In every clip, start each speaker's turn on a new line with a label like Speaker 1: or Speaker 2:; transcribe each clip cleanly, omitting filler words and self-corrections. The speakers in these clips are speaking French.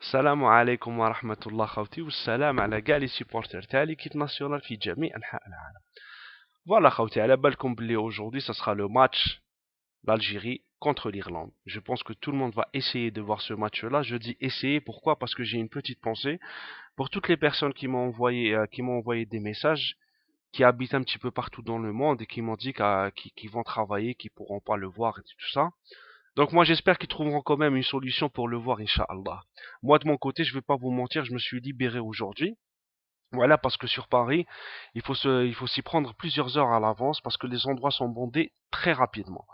Speaker 1: السلام عليكم ورحمة الله خوتي والسلام على كاع لي سيبورتر تاع ليكيب ناسيونال في جميع أنحاء العالم. Voilà خوتي على بالكم بلي aujourd'hui ça sera le match l'Algérie contre l'Irlande. Je pense que tout le monde va essayer de voir ce match-là. Je dis essayer, pourquoi? Parce que j'ai une petite pensée pour toutes les personnes qui m'ont envoyé des messages, qui habitent un petit peu partout dans le monde et qui m'ont dit qu'ils vont travailler, qu'ils pourront pas le voir et tout ça. Donc moi j'espère qu'ils trouveront quand même une solution pour le voir, Inch'Allah. Moi de mon côté, je vais pas vous mentir, je me suis libéré aujourd'hui. Voilà, parce que sur Paris, il faut s'y prendre plusieurs heures à l'avance parce que les endroits sont bondés très rapidement.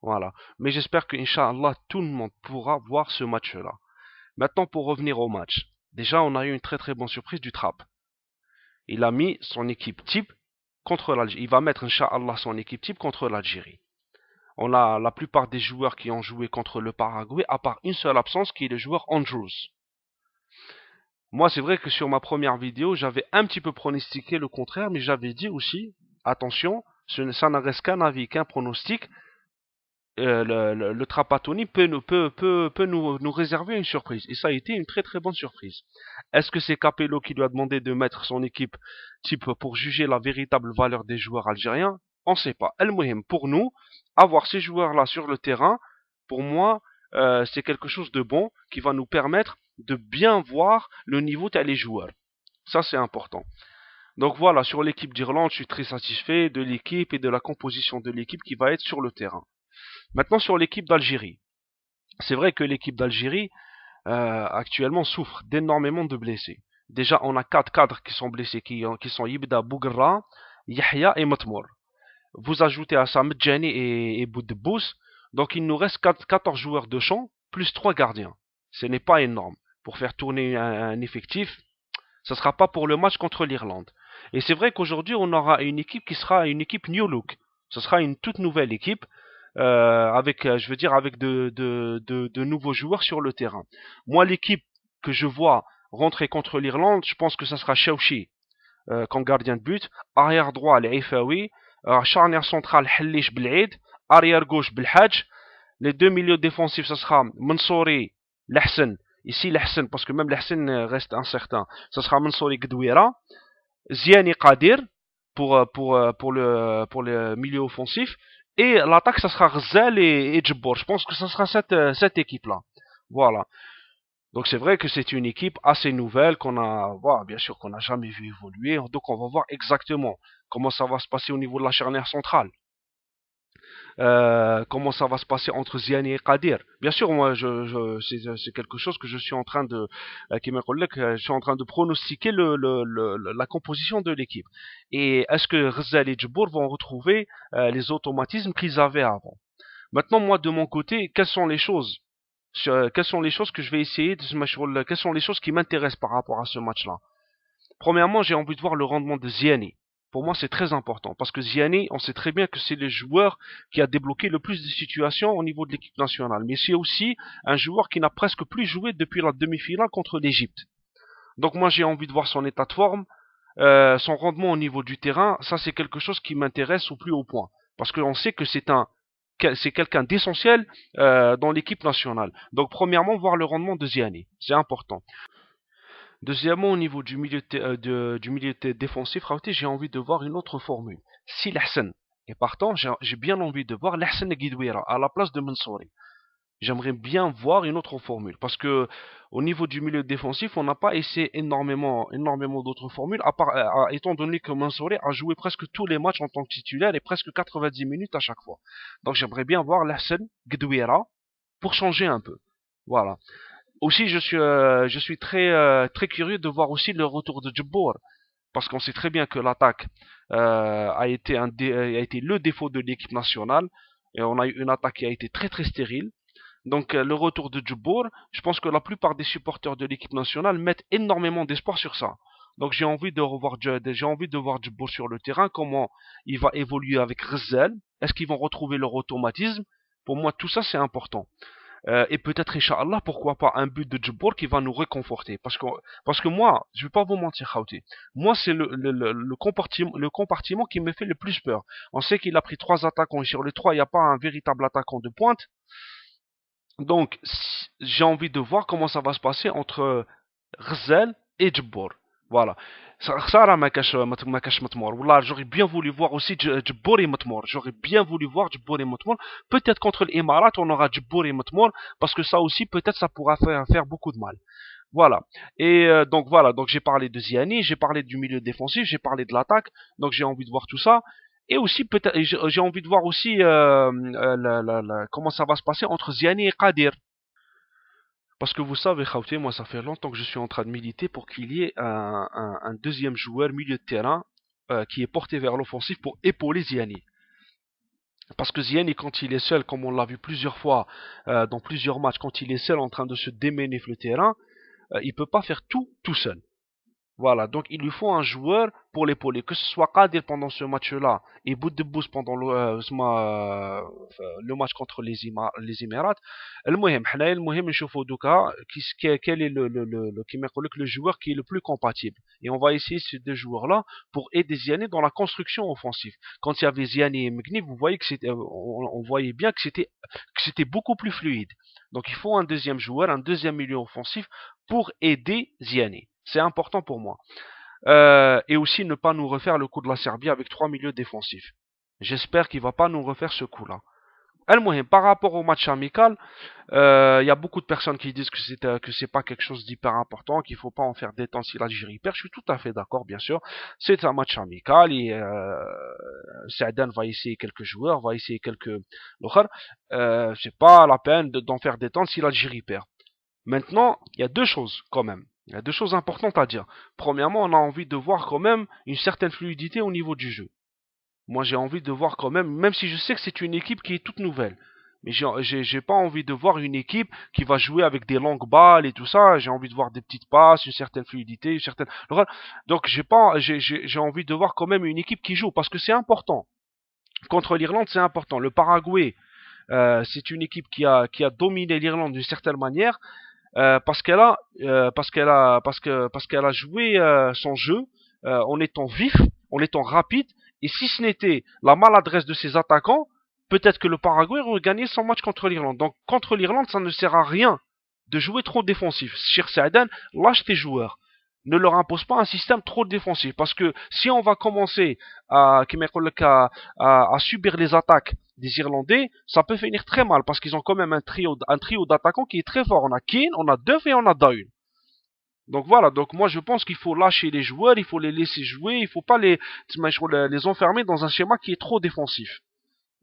Speaker 1: Voilà. Mais j'espère que, Inch'Allah, tout le monde pourra voir ce match-là. Maintenant, pour revenir au match. Déjà, on a eu une très très bonne surprise du Trap. Il a mis son équipe type contre l'Algérie. Il va mettre, Inch'Allah, son équipe type contre l'Algérie. On a la plupart des joueurs qui ont joué contre le Paraguay, à part une seule absence qui est le joueur Andrews. Moi, c'est vrai que sur ma première vidéo, j'avais un petit peu pronostiqué le contraire, mais j'avais dit aussi, attention, ça ne reste qu'un avis, qu'un pronostic. Le Trapattoni peut nous réserver une surprise. Et ça a été une très très bonne surprise. Est-ce que c'est Capello qui lui a demandé de mettre son équipe type pour juger la véritable valeur des joueurs algériens? On ne sait pas. El-Mohim, pour nous, avoir ces joueurs-là sur le terrain, pour moi, c'est quelque chose de bon qui va nous permettre de bien voir le niveau des joueurs. Ça, c'est important. Donc voilà, sur l'équipe d'Irlande, je suis très satisfait de l'équipe et de la composition de l'équipe qui va être sur le terrain. Maintenant sur l'équipe d'Algérie. C'est vrai que l'équipe d'Algérie actuellement souffre d'énormément de blessés. Déjà, on a 4 cadres qui sont blessés, qui sont Yibda, Bougra, Yahya et Matmour. Vous ajoutez à ça Medjani et Boudbous, donc il nous reste 14 joueurs de champ, plus 3 gardiens. Ce n'est pas énorme. Pour faire tourner un effectif, ce ne sera pas pour le match contre l'Irlande. Et c'est vrai qu'aujourd'hui, on aura une équipe qui sera une équipe New Look. Ce sera une toute nouvelle équipe avec, je veux dire, avec de nouveaux joueurs sur le terrain. Moi, l'équipe que je vois rentrer contre l'Irlande, je pense que ça sera Chouchi comme gardien de but, arrière droit l'Aifawi, charnière centrale Hellish Belhaid, arrière gauche Belhadj, les deux milieux défensifs, ça sera Mansouri, Lahsen, ici Lahsen, parce que même Lahsen reste incertain, ça sera Mansouri Gdouira, Ziani Qadir pour le milieu offensif. Et l'attaque, ça sera Ghzal et Djibor. Je pense que ça sera cette équipe-là. Voilà. Donc c'est vrai que c'est une équipe assez nouvelle voilà, bien sûr qu'on n'a jamais vu évoluer. Donc on va voir exactement comment ça va se passer au niveau de la charnière centrale. Comment ça va se passer entre Ziani et Qadir. Bien sûr, moi, c'est quelque chose que je suis en train de, je suis en train de pronostiquer la composition de l'équipe. Et est-ce que Ghzal et Djibour vont retrouver les automatismes qu'ils avaient avant? Maintenant, moi, de mon côté, quelles sont les choses que je vais essayer de ce match, quelles sont les choses qui m'intéressent par rapport à ce match-là? Premièrement, j'ai envie de voir le rendement de Ziani. Pour moi, c'est très important parce que Ziani, on sait très bien que c'est le joueur qui a débloqué le plus de situations au niveau de l'équipe nationale. Mais c'est aussi un joueur qui n'a presque plus joué depuis la demi-finale contre l'Égypte. Donc moi, j'ai envie de voir son état de forme, son rendement au niveau du terrain. Ça, c'est quelque chose qui m'intéresse au plus haut point parce qu'on sait que c'est quelqu'un d'essentiel dans l'équipe nationale. Donc premièrement, voir le rendement de Ziani, c'est important. Deuxièmement, au niveau du milieu défensif, j'ai envie de voir une autre formule. Si l'Hassan est partant, j'ai bien envie de voir l'Hassan Guidouira à la place de Mansouri. J'aimerais bien voir une autre formule parce que au niveau du milieu défensif, on n'a pas essayé énormément d'autres formules, étant donné que Mansouri a joué presque tous les matchs en tant que titulaire et presque 90 minutes à chaque fois. Donc j'aimerais bien voir l'Hassan Guidouira pour changer un peu. Voilà. Aussi, je suis très curieux de voir aussi le retour de Djibbour, parce qu'on sait très bien que l'attaque a été le défaut de l'équipe nationale, et on a eu une attaque qui a été très très stérile. Donc le retour de Djibbour, je pense que la plupart des supporters de l'équipe nationale mettent énormément d'espoir sur ça. Donc j'ai envie de voir Djibbour sur le terrain, comment il va évoluer avec Ghzal, est-ce qu'ils vont retrouver leur automatisme? Pour moi, tout ça c'est important. Et peut-être, Inch'Allah, pourquoi pas un but de Djibbour qui va nous réconforter. Parce que moi, je vais pas vous mentir, Khawti. Moi, c'est le compartiment qui me fait le plus peur. On sait qu'il a pris 3 attaquants et sur les 3, il n'y a pas un véritable attaquant de pointe. Donc, j'ai envie de voir comment ça va se passer entre Ghzel et Djibbour. Voilà. Khsara ma kache Matmour. Wallah, j'aurais bien voulu voir aussi Djibbour et Matmour. J'aurais bien voulu voir Djibbour et Matmour. Peut-être contre l'Émirat, on aura Djibbour et Matmour, parce que ça aussi, peut-être, ça pourra faire beaucoup de mal. Voilà. Et donc voilà, donc j'ai parlé de Ziani, j'ai parlé du milieu défensif, j'ai parlé de l'attaque, donc j'ai envie de voir tout ça. Et aussi peut-être j'ai envie de voir aussi comment ça va se passer entre Ziani et Qadir. Parce que vous savez, Khawti, moi ça fait longtemps que je suis en train de militer pour qu'il y ait un deuxième joueur milieu de terrain qui est porté vers l'offensif pour épauler Ziani. Parce que Ziani, quand il est seul, comme on l'a vu plusieurs fois dans plusieurs matchs, quand il est seul en train de se démener le terrain, il peut pas faire tout seul. Voilà, donc il lui faut un joueur pour l'épauler, que ce soit Kadir pendant ce match-là et Boudebous pendant le match contre les Émirats. المهم حنايا المهم نشوفوا دوكا quel est كيما يقول لك le joueur qui est le plus compatible. Et on va essayer ces deux joueurs-là pour aider Ziani dans la construction offensive. Quand il y avait Ziani et Mgni, vous voyez que on voyait bien que c'était beaucoup plus fluide. Donc il faut un deuxième joueur, un deuxième milieu offensif pour aider Ziani. C'est important pour moi. Et aussi ne pas nous refaire le coup de la Serbie avec trois milieux défensifs. J'espère qu'il ne va pas nous refaire ce coup-là. Al-Mohim, par rapport au match amical, il y a beaucoup de personnes qui disent que c'est pas quelque chose d'hyper important, qu'il faut pas en faire des temps si l'Algérie perd. Je suis tout à fait d'accord, bien sûr. C'est un match amical et Sadan va essayer quelques joueurs, va essayer quelques l'autre. C'est pas la peine d'en faire des temps si l'Algérie perd. Maintenant, il y a deux choses quand même. Il y a deux choses importantes à dire. Premièrement, on a envie de voir quand même une certaine fluidité au niveau du jeu. Moi, j'ai envie de voir quand même si je sais que c'est une équipe qui est toute nouvelle. Mais j'ai pas envie de voir une équipe qui va jouer avec des longues balles et tout ça. J'ai envie de voir des petites passes, une certaine fluidité, une certaine. Donc j'ai envie de voir quand même une équipe qui joue parce que c'est important. Contre l'Irlande, c'est important. Le Paraguay, c'est une équipe qui a dominé l'Irlande d'une certaine manière parce qu'elle a joué son jeu en étant vif, en étant rapide, et si ce n'était la maladresse de ses attaquants, peut-être que le Paraguay aurait gagné son match contre l'Irlande. Donc contre l'Irlande, ça ne sert à rien de jouer trop défensif. Cheikh Saadan, lâche tes joueurs. Ne leur impose pas un système trop défensif. Parce que si on va commencer à subir les attaques des Irlandais, ça peut finir très mal. Parce qu'ils ont quand même un trio d'attaquants qui est très fort. On a Keane, on a Duff et on a Daun. Donc voilà, donc moi je pense qu'il faut lâcher les joueurs, il faut les laisser jouer, il faut pas les enfermer dans un schéma qui est trop défensif.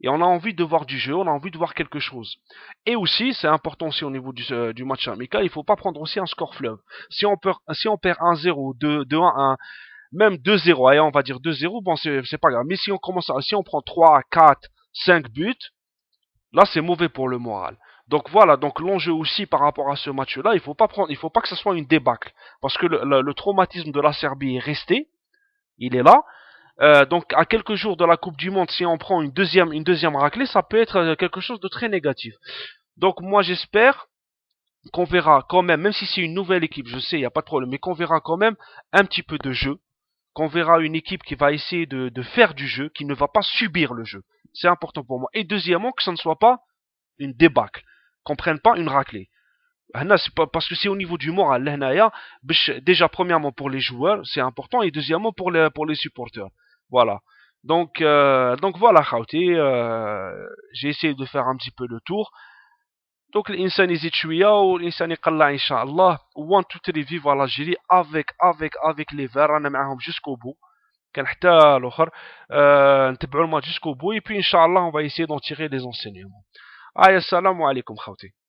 Speaker 1: Et on a envie de voir du jeu, on a envie de voir quelque chose. Et aussi, c'est important aussi au niveau du match amical, il faut pas prendre aussi un score fleuve. Si on perd 1-0, 2-1, même 2-0, allez, on va dire 2-0, bon, c'est pas grave. Mais si on prend 3, 4, 5 buts, là, c'est mauvais pour le moral. Donc voilà, donc l'enjeu aussi par rapport à ce match-là, il faut pas que ce soit une débâcle. Parce que le traumatisme de la Serbie est resté, il est là. Donc à quelques jours de la Coupe du Monde, si on prend une deuxième raclée, ça peut être quelque chose de très négatif. Donc moi j'espère qu'on verra quand même si c'est une nouvelle équipe, je sais, il n'y a pas de problème, mais qu'on verra quand même un petit peu de jeu, qu'on verra une équipe qui va essayer de faire du jeu, qui ne va pas subir le jeu. C'est important pour moi. Et deuxièmement, que ça ne soit pas une débâcle, qu'on prenne pas une raclée. Parce que c'est au niveau du moral, déjà premièrement pour les joueurs, c'est important, et deuxièmement pour les supporters. Voilà. Donc voilà, Khawti, j'ai essayé de faire un petit peu le tour. Donc l'insan يزيد شوية والإنسان يقلع إن شاء الله. 1 2 3 vivre l'Algérie avec les verts رانا معاهم jusqu'au bout. كان حتى الاخر نتبعوا الماتش jusqu'au bout et puis ان شاء الله on va essayer d'en tirer des enseignements. السلام عليكم خوتي.